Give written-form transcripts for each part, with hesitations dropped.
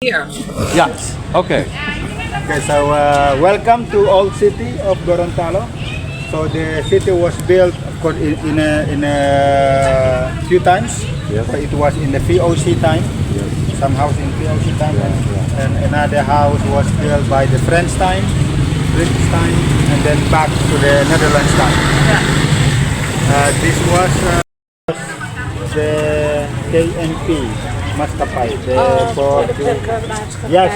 Here. Yeah. Okay. Okay. So welcome to old city of Gorontalo. So the city was built in a few times. Yes. So it was in the VOC time. Yes. Some house in VOC time, Yeah. and another house was built by the French time, British time, and then back to the Netherlands time. This was the KNP maskapai. For the yes,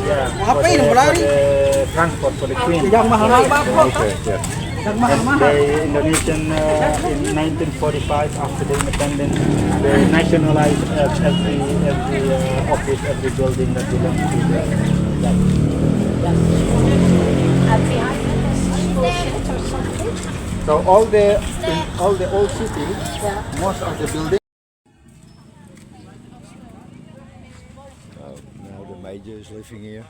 yeah, for the transport for the Queen. Okay. Yes. And the Indonesian in 1945 after the independence, they nationalized every office, every building that belongs to the So all the in all the old city, most of the buildings. Now the major is living here.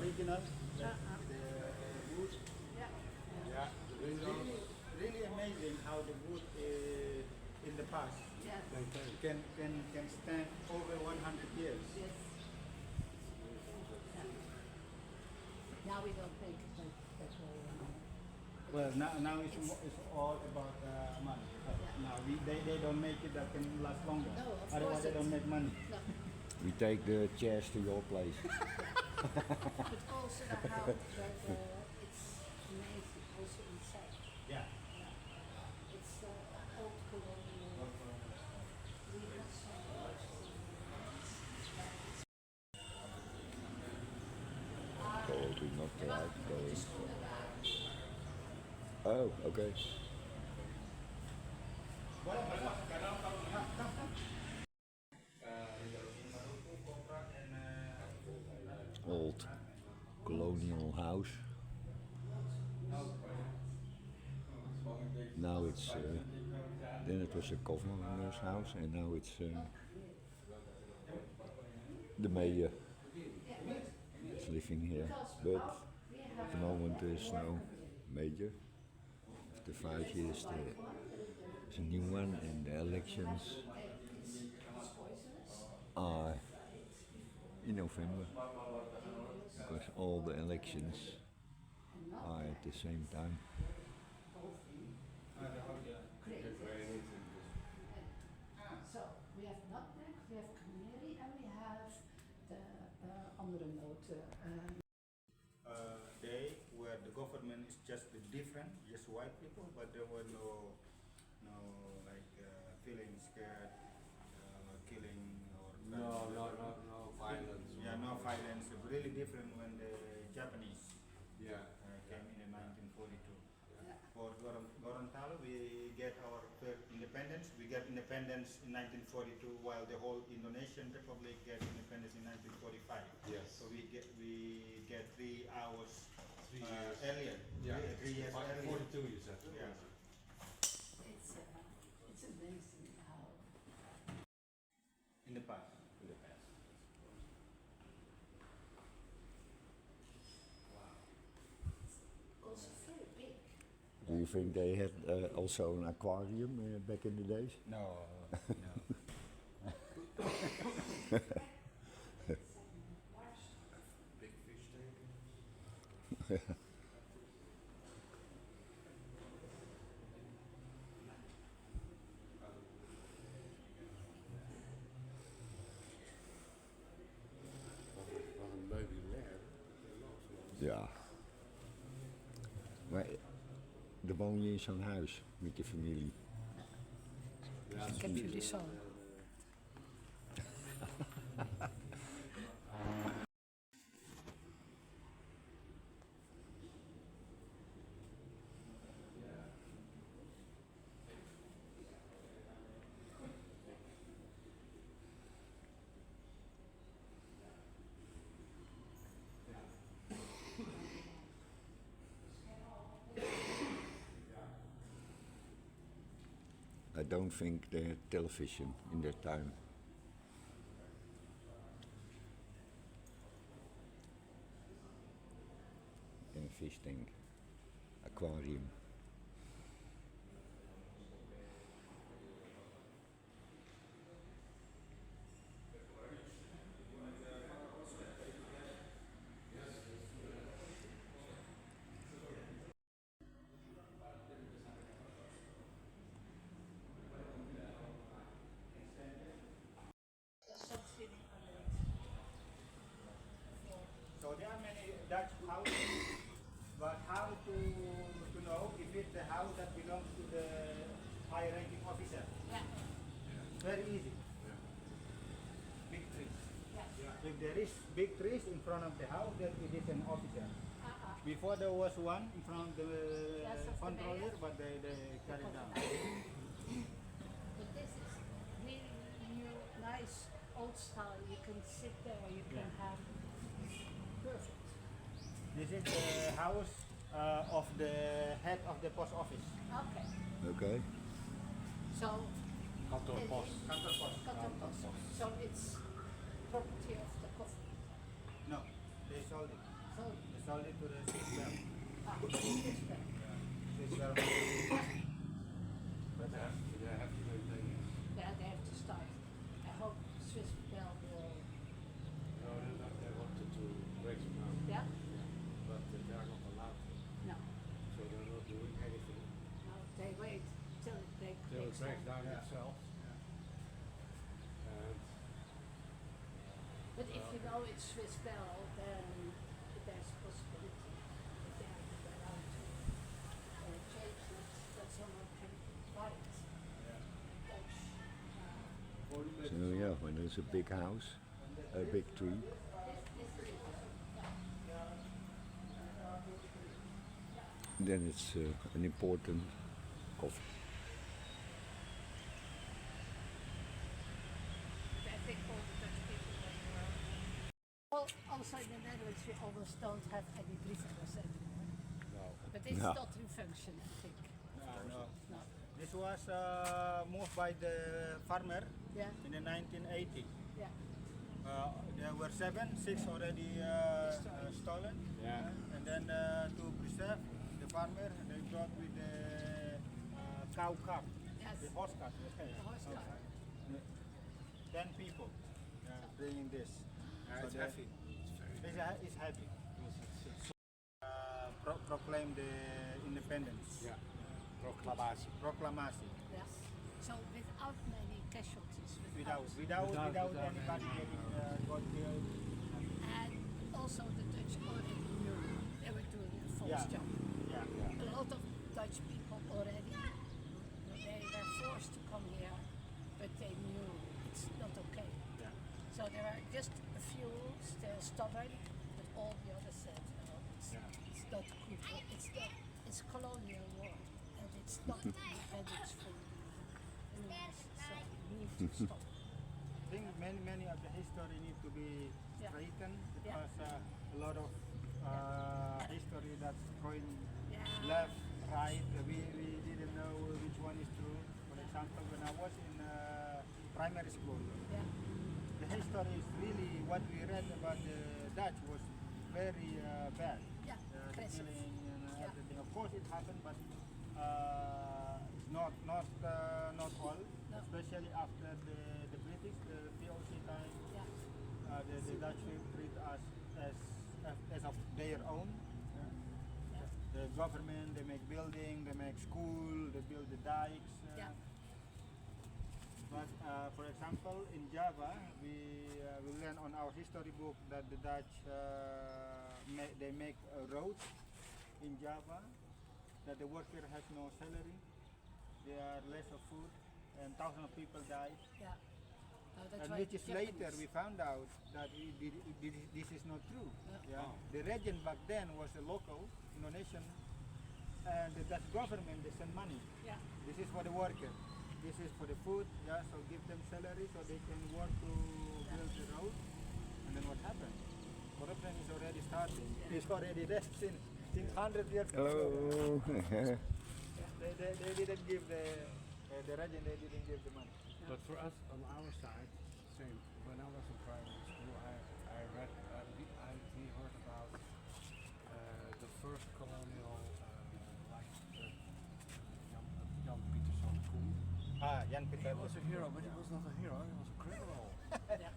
Original. Really amazing how the wood in the past can stand over 100 years. Now we don't think that's Well, now it's all about money. Now they don't make it that can last longer. No, of Otherwise course they don't make money. We take the chairs to your place. but also the house, it's amazing, also inside. Yeah. It's old colonial. We have so much. Cold, we not allowed to go in. Oh, okay. Old colonial house. Now it's then it was a governor's house, and now it's the mayor is living here. But at the moment there's no mayor. After 5 years there's a new one, and the elections are in November, because all the elections are at the same time. So we have nutmeg, we have canary, and we have the andere noten. Day where the government is just different, just white people, but there were no like feeling scared, killing or No violence. yeah, no violence. Really different when the Japanese Yeah. came in 1942. For Gorontalo, we get our first independence. We get independence in 1942, while the whole Indonesian Republic get independence in 1945. Yes. So we get 3 hours 3 years. earlier. Yeah. 3 years earlier. 42 you said. Yeah. It's amazing how. In the past. Also very big. Do you think they had also an aquarium back in the days? No. Big fish tank. Ja. Maar de woon je in zo'n huis met je familie? Ik heb jullie zo. I don't think they had television in that time. And a fish tank, aquarium. So there are many Dutch houses, but how to know if it's the house that belongs to the high-ranking officer? Yeah. Very easy. Big trees. Yeah. If there is big trees in front of the house, then it is an officer. Before there was one in front of the That's of the controller, mayor. but they carried down. But this is really new, nice, old style. You can sit there, you can have perfect. This is the house of the head of the post office. Okay. Okay. So Kantoorpost. Kantorpost. Kantoorpost. So it's property of the coffee. No, they sold it. So They sold it to the Swiss Bell. this way. Swiss Bell. But they have to maintain it. Yeah, they have to start. I hope Swiss Bell will. No, they wanted to break it now, Yeah. but they are not allowed to. No. So they're not doing anything. No. They wait till it Till it breaks breaks down. down itself. And But if you know it's Swiss Bell, then there's a possibility that they are not allowed to change it, that someone can buy it. Dutch. So yeah, when there's a big house, a big tree, then it's an important coffee. I think all the Dutch people when you are. Well, also in the Netherlands, we almost don't have any brievenbus anymore. no. But it's No. not in function, I think. No. No. This was moved by the farmer Yeah. in the 1980. Yeah. There were 6 already stolen. Yeah. And then to preserve the farmer, they brought with the cow cart, Yes. the horse cart. The horse cart. 10 people bringing this. It's they- heavy. It's heavy. Proclaim the independence. Yeah. Proclamatie. Proclamation. Yes. So without many casualties. Without Without anybody getting got killed. And also the Dutch already knew they were doing a false Yeah. job. Yeah. A lot of Dutch people already, they were forced to come here, but they knew it's not okay. Yeah. So there are just a few still stubborn, but all the others said, no, it's not good. It's colonial war, and it's not independence for the US. So we need to stop. I think many of the history need to be Yeah. straightened Yeah. because a lot of history that's going Yeah. left, right. We didn't know which one is true. For example, when I was in primary school, Yeah. the history is really what we read about the Dutch was very bad. Yeah, The aggressive. killing and Yeah. everything. Of course, it happened, but not all. No. Especially after the British, the POC time, Yeah. the Dutch treat us as of their own. Yeah. The government, they make building, they make school, they build the dikes. Yeah. But for example, in Java, we learn on our history book that the Dutch they make a road in Java that the worker has no salary, there are less of food, and thousands of people died. Yeah. No, that's And why which is later Japanese- we found out that this is not true. Yeah. Yeah. The regent back then was a local Indonesian, and the Dutch government they send money. Yeah. This is for the worker. This is for the food. Yeah, so give them salary so they can work to build the road. And then what happened? Corruption is already starting. It's already there since 100 years ago. Hello. They didn't give the regent. They didn't give the money. But for us on our side, same. When I was in primary school, I read, we heard about the first colonial, like Jan Pieterszoon Koen. Jan He Peter was a hero, but he was not a hero. He was a criminal.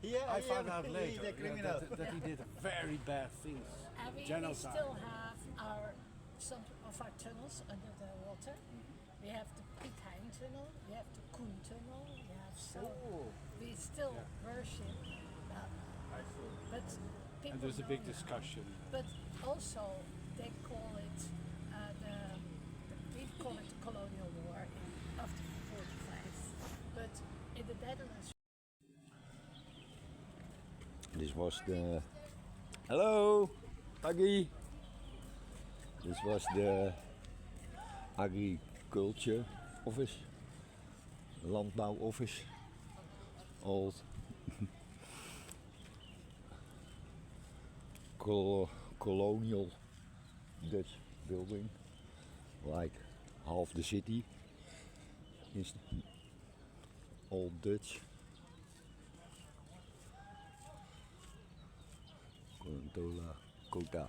Yeah, I found out he's later a criminal. that he did very bad things. And we Genocide. still have some of our tunnels under the water. We have the Piekheim tunnel, we have the Koen tunnel, we have Oh. we still worship that. I see. But people And there's a big know now. discussion. But also they call it we call it the colonial war after 45. But in the Netherlands This was the. Hello, Aggie. This was the agriculture office, landbouw office, old colonial Dutch building, like half the city is old Dutch. Gorontalo Kota.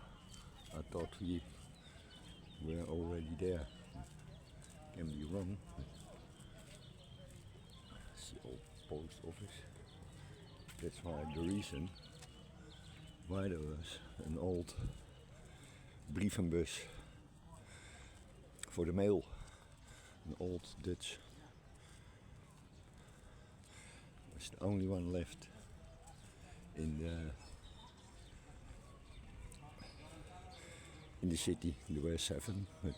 I thought we were already there. Can be wrong. It's the old post office. That's why the reason why there was an old brievenbus for the mail. An old Dutch. Was the only one left in the city. There were 7, but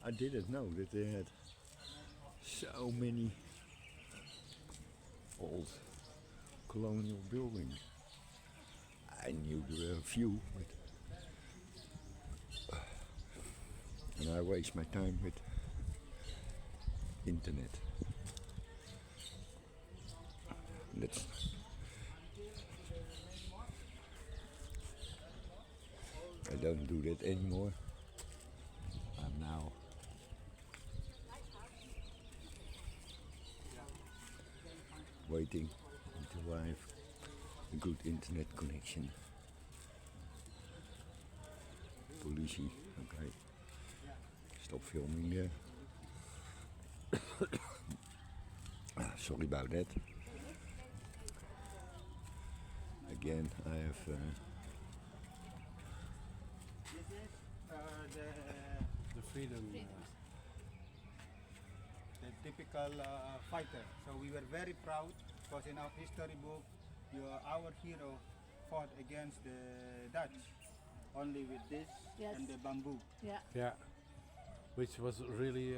I didn't know that they had so many old colonial buildings. I knew there were a few, but and I waste my time with internet. That's I don't do that anymore. I'm now waiting until I have a good internet connection. Politie, okay. Stop filming there. Sorry about that. Again, I have This is The freedom. the typical fighter. So we were very proud because in our history book, our hero fought against the Dutch only with this Yes. and the bamboo. yeah, Yeah. Which was really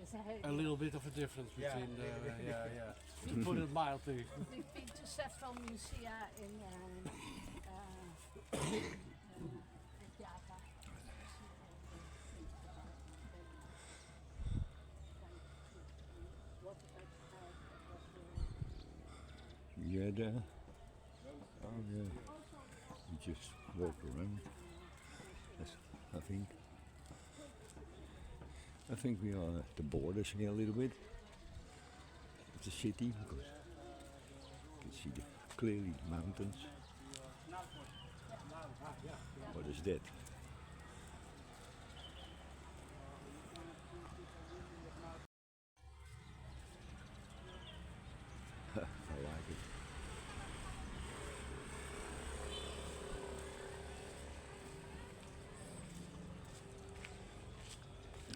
it's a little bit of a difference Yeah, between the. little bit Yeah. To put it mildly. We've been to several musea in Java. yeah there. Oh yeah. You just walk around. Yes, I think we are at the borders here a little bit of the city because you can see clearly the mountains. What is that? I like it.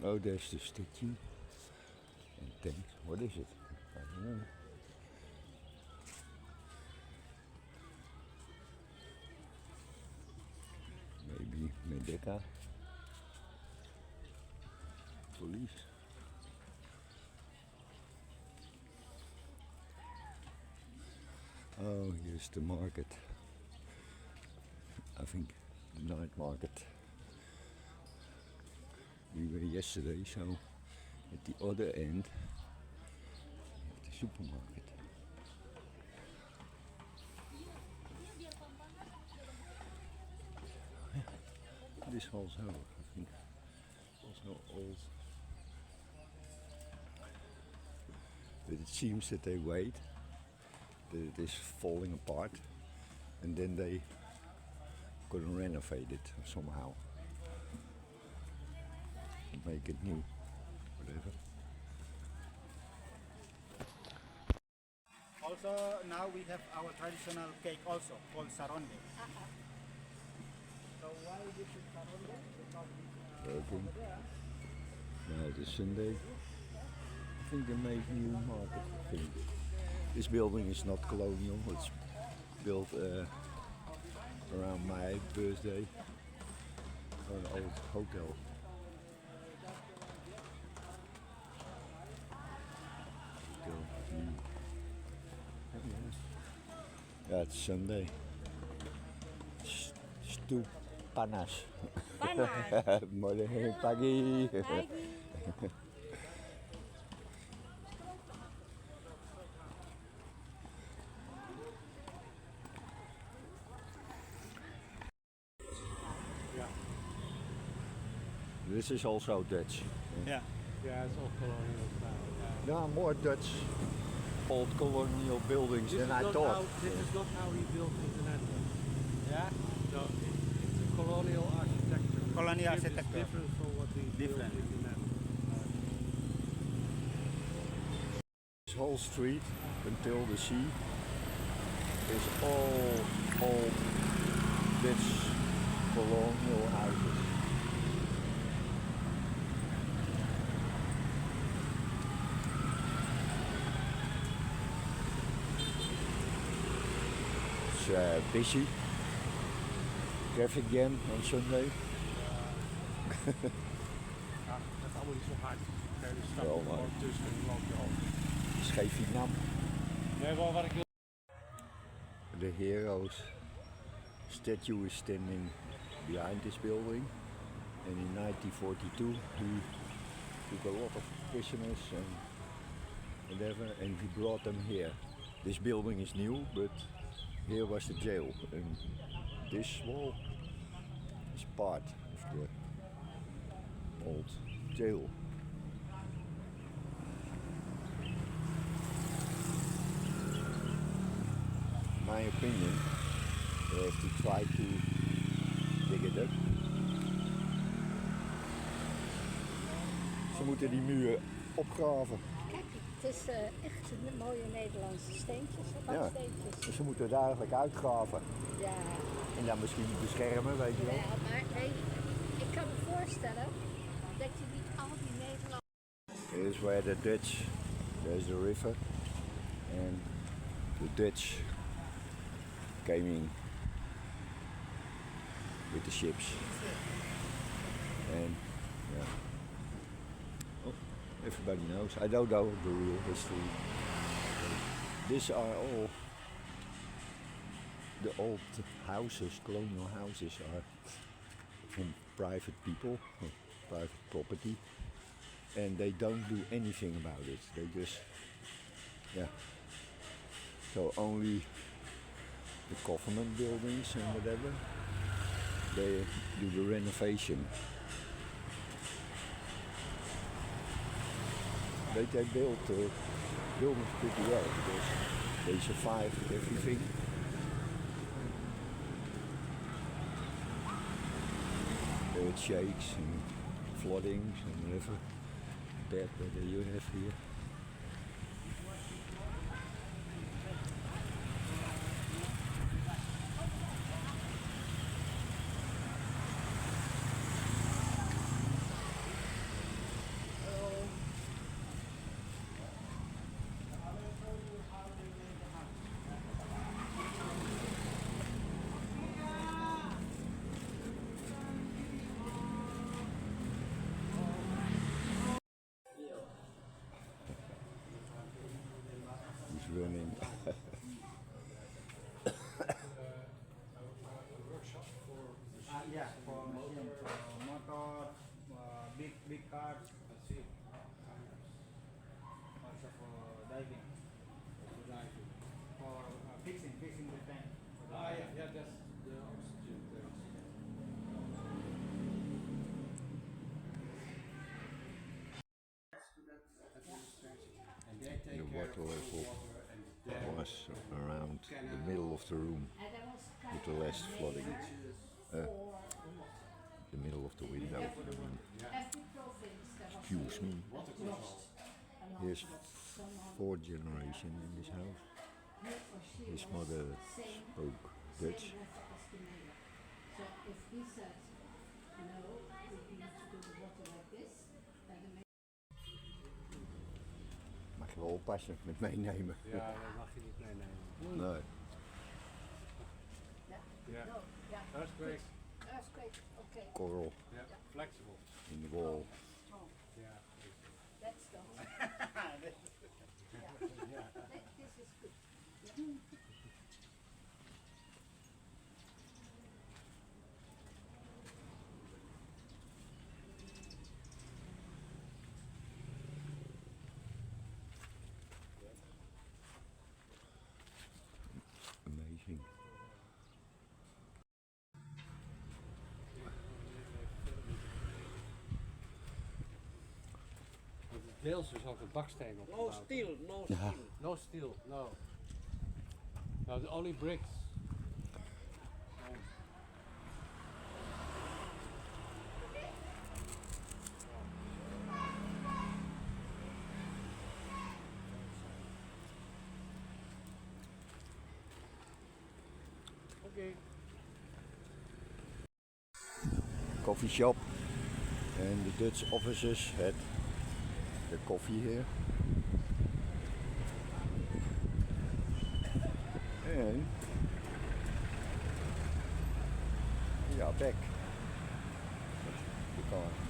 Oh, there's the statue. And tanks. What is it? I don't know. Decca. Police. Oh, here's the market. I think the night market. We were yesterday, so at the other end, the supermarket. This also, I think, also old. But it seems that they wait, that it is falling apart, and then they gonna renovate it somehow. Make it new, whatever. Also, now we have our traditional cake also called saronde. So why this is saronde? Because Working. Now it is Sunday. I think they made new market. I think this building is not colonial. It's built around my birthday. An old hotel. Yeah, it's Sunday. Stu panas. Panas. Morning, pagi. Pagi. This is also Dutch. yeah. Yeah, it's all colonial style. Yeah, more Dutch old colonial buildings than I thought. This is not how he built in the Netherlands. Yeah? No, it's a colonial architecture. Colonial It's architecture. different from what he Different. built in the Netherlands. This whole street until the sea is all old Dutch colonial houses. It's busy. Traffic jam on Sunday. Ja, dat is allemaal niet zo hard. Kijk, er staat Wel, er gewoon maar- tussen en dan loop je over. Scheef Vietnam. Nee, wel wat ik wil. The hero's statue is standing behind this building, and in 1942 he took a lot of prisoners and whatever, and he brought them here. This building is new, but here was the jail, and this wall is part of the old jail. My opinion, they have to try to dig it up. Ze moeten die muur opgraven. Kijk, het is echt een mooie Nederlandse steentjes, Ja. baksteentjes. Dus ze moeten het eigenlijk uitgraven. Ja. En dan misschien beschermen, weet je wel. Ja, maar nee, ik kan me voorstellen dat je niet al die Nederlandse... Here's where the Dutch, there's the river, and the Dutch came in with the ships. And yeah, oh, everybody knows. I don't know the real history. These are all the old houses, colonial houses are from private people, private property, and they don't do anything about it. They just, yeah. So only the government buildings and whatever, they do the renovation. They built buildings pretty well because they survived everything. Earthquakes and floodings and whatever that you have here. water level was around the middle of the room with the last flooding. The middle of the window. Excuse me. Here's fourth generation in this house. His mother spoke Dutch. Mag je wel oppassen met meenemen. Ja, dat mag je niet meenemen. Nee. Ja. Earthquake. Earthquake, okay. Coral Ja. Flexible. in the wall. Ja. That's the whole. This is good. Amazing. Het is deels dus ook een baksteen opgebouwd. No steel, no steel. No steel, no. No, the only bricks. Okay. Coffee shop and the Dutch officers had the coffee here. And we are back. The car.